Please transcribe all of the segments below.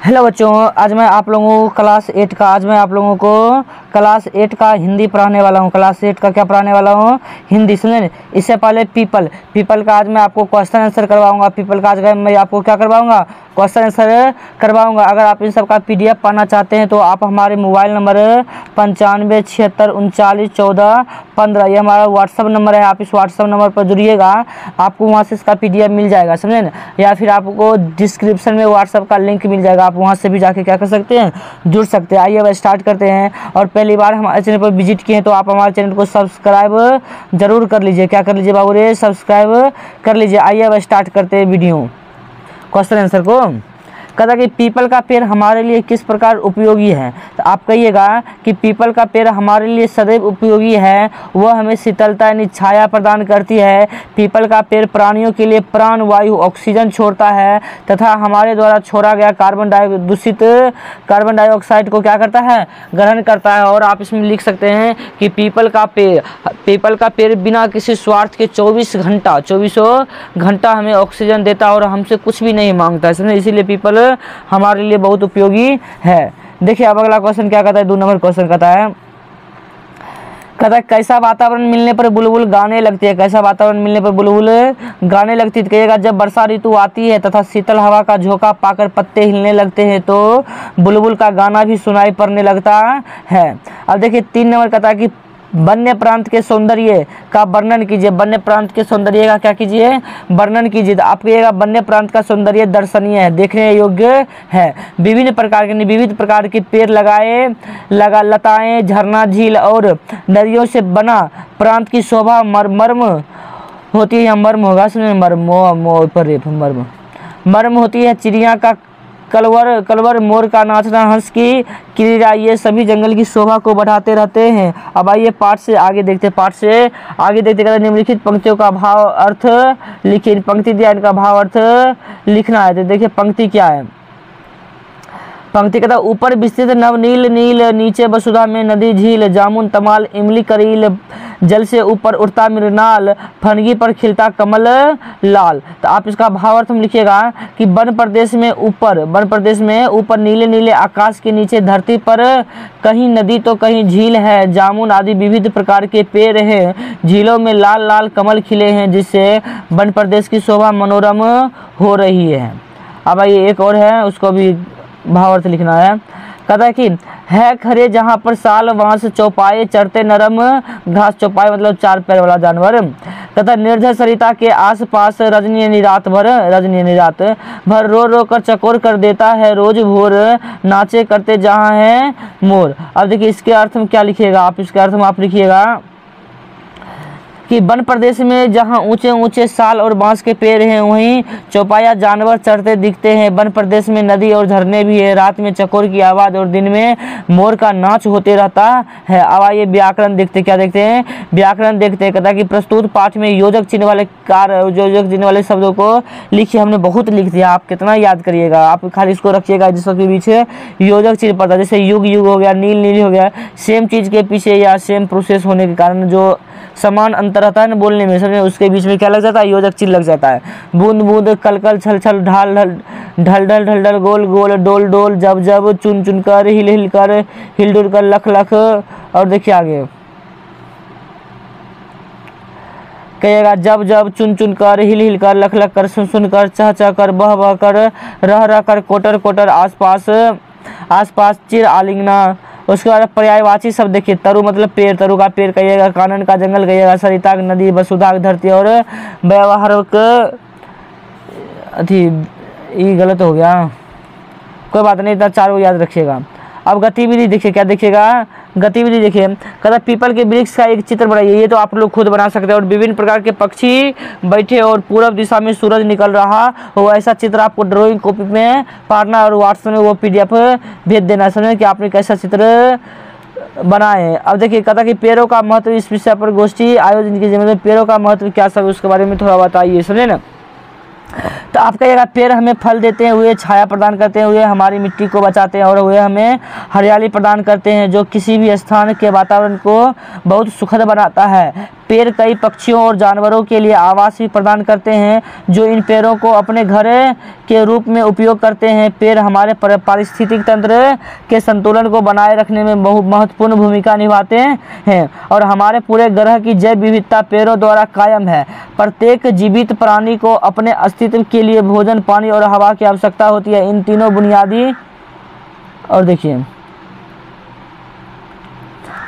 Hello बच्चों, आज मैं आप लोगों को क्लास 8 का हिंदी पढ़ाने वाला हूँ। क्लास 8 का क्या पढ़ाने वाला हूँ? हिंदी। सुने, इससे पहले पीपल का आज मैं आपको क्वेश्चन आंसर करवाऊंगा। पीपल का आज मैं आपको क्या करवाऊंगा? क्वेश्चन आंसर करवाऊंगा। अगर आप इन सब का PDF पाना चाहते हैं तो आप हमारे मोबाइल नंबर 9576391415 ये हमारा व्हाट्सअप नंबर है। आप इस व्हाट्सअप नंबर पर जुड़िएगा, आपको वहाँ से इसका PDF मिल जाएगा, समझे ना। या फिर आपको डिस्क्रिप्शन में व्हाट्सअप का लिंक मिल जाएगा, आप वहाँ से भी जाके क्या कर सकते हैं, जुड़ सकते हैं। आइए अब स्टार्ट करते हैं। और पहली बार हमारे चैनल पर विजिट किए हैं तो आप हमारे चैनल को सब्सक्राइब जरूर कर लीजिए। क्या कर लीजिए बाबू रे? सब्सक्राइब कर लीजिए। आइए अब स्टार्ट करते हैं वीडियो क्वेश्चन आंसर को। कहता कि पीपल का पेड़ हमारे लिए किस प्रकार उपयोगी है? तो आप कहिएगा कि पीपल का पेड़ हमारे लिए सदैव उपयोगी है। वह हमें शीतलता यानी छाया प्रदान करती है। पीपल का पेड़ प्राणियों के लिए प्राण वायु ऑक्सीजन छोड़ता है तथा हमारे द्वारा छोड़ा गया दूषित कार्बन डाइऑक्साइड को क्या करता है? ग्रहण करता है। और आप इसमें लिख सकते हैं कि पीपल का पेड़ बिना किसी स्वार्थ के 24 घंटा हमें ऑक्सीजन देता है और हमसे कुछ भी नहीं मांगता है, समझे। इसीलिए पीपल हमारे लिए बहुत उपयोगी है। देखिए अब अगला क्वेश्चन क्या कहता है, 2 नंबर क्वेश्चन कहता है कैसा वातावरण मिलने पर बुलबुल गाने लगती है? कैसा वातावरण मिलने पर बुलबुल गाने लगती है? कहिएगा जब वर्षा ऋतु आती है तथा शीतल हवा का झोंका पाकर पत्ते हिलने लगते हैं तो बुलबुल का गाना भी सुनाई पड़ने लगता है। अब देखिए 3 नंबर कहता है कि वन्य प्रांत के सौंदर्य का वर्णन कीजिए। वन्य प्रांत के सौंदर्य का क्या कीजिए? वर्णन कीजिए। तो आप कहिएगा वन्य प्रांत का सौंदर्य दर्शनीय है, देखने योग्य है। विविध प्रकार के पेड़ लताएं, झरना, झील और नदियों से बना प्रांत की शोभा मर्म होती है। मर्म होगा, सुनिए, मर्म होती है। चिड़िया का कलवर, मोर का नाचना, हंस की क्रीड़ा, ये सभी जंगल की शोभा को बढ़ाते रहते हैं। अब आइए पाठ से आगे देखते हैं। निम्नलिखित पंक्तियों का भाव अर्थ लिखिए। पंक्ति दिया, इनका भाव अर्थ लिखना है। तो देखिए पंक्ति क्या है। पंक्ति कहता है ऊपर विस्तृत नवनील नील, नीचे वसुधा में नदी झील, जामुन तमाल इमली करील, जल से ऊपर उड़ता मृणाल, फनगी पर खिलता कमल लाल। तो आप इसका भावार्थ में लिखिएगा कि वन प्रदेश में ऊपर नीले नीले आकाश के नीचे धरती पर कहीं नदी तो कहीं झील है। जामुन आदि विविध प्रकार के पेड़ हैं, झीलों में लाल लाल कमल खिले हैं, जिससे वन प्रदेश की शोभा मनोरम हो रही है। अब आइए एक और है, उसको भी भावार्थ लिखना है। कहता है कि है खरे जहाँ पर साल वहाँ से चौपाए चरते नरम घास। चौपाए मतलब 4 पैर वाला जानवर। कहता निर्झर सरिता के आसपास रजनी रात भर रो रो कर चकोर कर देता है रोज भोर, नाचे करते जहाँ है मोर। अब देखिए इसके अर्थ में क्या लिखिएगा आप? इसके अर्थ में आप लिखिएगा कि वन प्रदेश में जहाँ ऊंचे ऊंचे साल और बांस के पेड़ हैं वहीं चौपाया जानवर चरते दिखते हैं। वन प्रदेश में नदी और झरने भी है। रात में चकोर की आवाज़ और दिन में मोर का नाच होते रहता है। अब आइए व्याकरण देखते। क्या देखते हैं? व्याकरण देखते हैं। कहता कि प्रस्तुत पाठ में योजक चिन्ह वाले शब्दों को लिखिए। हमने बहुत लिख दिया, आप कितना याद करिएगा, आप खाली इसको रखिएगा जिसके पीछे योजक चिन्ह पड़ता है। जैसे युग हो गया, नील हो गया। सेम चीज़ के पीछे या सेम प्रोसेस होने के कारण जो समान अंतर रहता है ना बोलने में, समझे, उसके बीच में क्या लग जाता है? योजक चिन्ह लग जाता है। बूंद बूंद, कल कल, छल छल, ढाल ढल, ढल ढल, ढल ढल, गोल गोल, डोल डोल, जब जब, चुन चुन कर, हिल हिल कर, हिल डुल कर, लख लख। और देखिए आगे कहिएगा जब जब, चुन चुन कर, हिल हिल कर, लख लख कर, सुन सुन कर, चह चह कर, बह बह कर, रह रह कर, कोटर कोटर, आस पास, चिर आलिंगना। उसके बाद पर्यायवाची शब्द देखिए। तरु मतलब पेड़, तरु का पेड़ कहिएगा। कानन का जंगल कहिएगा। सरिता नदी, वसुधा धरती। और व्यवहारक ये गलत हो गया, कोई बात नहीं, इतना 4 को याद रखिएगा। अब गतिविधि देखिए। क्या देखिएगा? गतिविधि देखिए। कहता पीपल के वृक्ष का एक चित्र बनाइए। ये तो आप लोग खुद बना सकते हैं। और विभिन्न प्रकार के पक्षी बैठे और पूरब दिशा में सूरज निकल रहा हो, ऐसा चित्र आपको ड्राइंग कॉपी में पारना और व्हाट्सएप में वो PDF भेज देना। समझे कि आपने कैसा चित्र बनाए। अब देखिए कहता कि पेड़ों का महत्व, इस विषय पर गोष्ठी आयोजन कीजिए। मतलब पेड़ों का महत्व क्या सब, उसके बारे में थोड़ा बताइए, समझे ना। तो आप कहिएगा पेड़ हमें फल देते हुए, छाया प्रदान करते हुए, हमारी मिट्टी को बचाते हैं और वे हमें हरियाली प्रदान करते हैं जो किसी भी स्थान के वातावरण को बहुत सुखद बनाता है। पेड़ कई पक्षियों और जानवरों के लिए आवास भी प्रदान करते हैं, जो इन पेड़ों को अपने घर के रूप में उपयोग करते हैं। पेड़ हमारे पारिस्थितिक तंत्र के संतुलन को बनाए रखने में बहुत महत्वपूर्ण भूमिका निभाते हैं और हमारे पूरे ग्रह की जैव विविधता पेड़ों द्वारा कायम है। प्रत्येक जीवित प्राणी को अपने अस्तित्व के लिए भोजन, पानी और हवा की आवश्यकता होती है। इन तीनों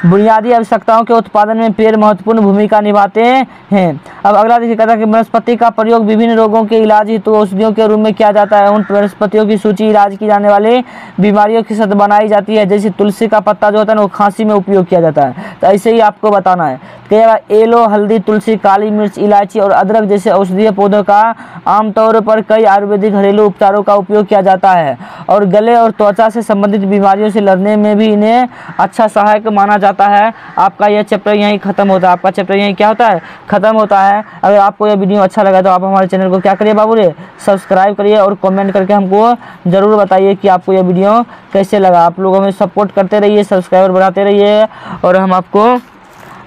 बुनियादी आवश्यकताओं के उत्पादन में पेड़ महत्वपूर्ण भूमिका निभाते हैं। अब अगला देखिए, कहता है कि वनस्पति का प्रयोग विभिन्न रोगों के इलाज हेतु औषधियों के रूप में किया जाता है। उन वनस्पतियों की सूची इलाज की जाने वाली बीमारियों के साथ बनाई जाती है। जैसे तुलसी का पत्ता जो होता है ना, वो खांसी में उपयोग किया जाता है। तो ऐसे ही आपको बताना है। एलो, हल्दी, तुलसी, काली मिर्च, इलायची और अदरक जैसे औषधीय पौधों का आमतौर पर कई आयुर्वेदिक घरेलू उपचारों का उपयोग किया जाता है और गले और त्वचा से संबंधित बीमारियों से लड़ने में भी इन्हें अच्छा सहायक माना जाता है। आपका यह चैप्टर यहीं खत्म होता है। आपका चैप्टर यहीं क्या होता है, खत्म होता है। अगर आपको यह वीडियो अच्छा लगा तो आप हमारे चैनल को क्या करिए बाबू रे, सब्सक्राइब करिए और कमेंट करके हमको ज़रूर बताइए कि आपको यह वीडियो कैसे लगा। आप लोग हमें सपोर्ट करते रहिए, सब्सक्राइबर बढ़ाते रहिए और हम आपको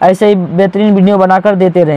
ऐसे ही बेहतरीन वीडियो बनाकर देते रहें।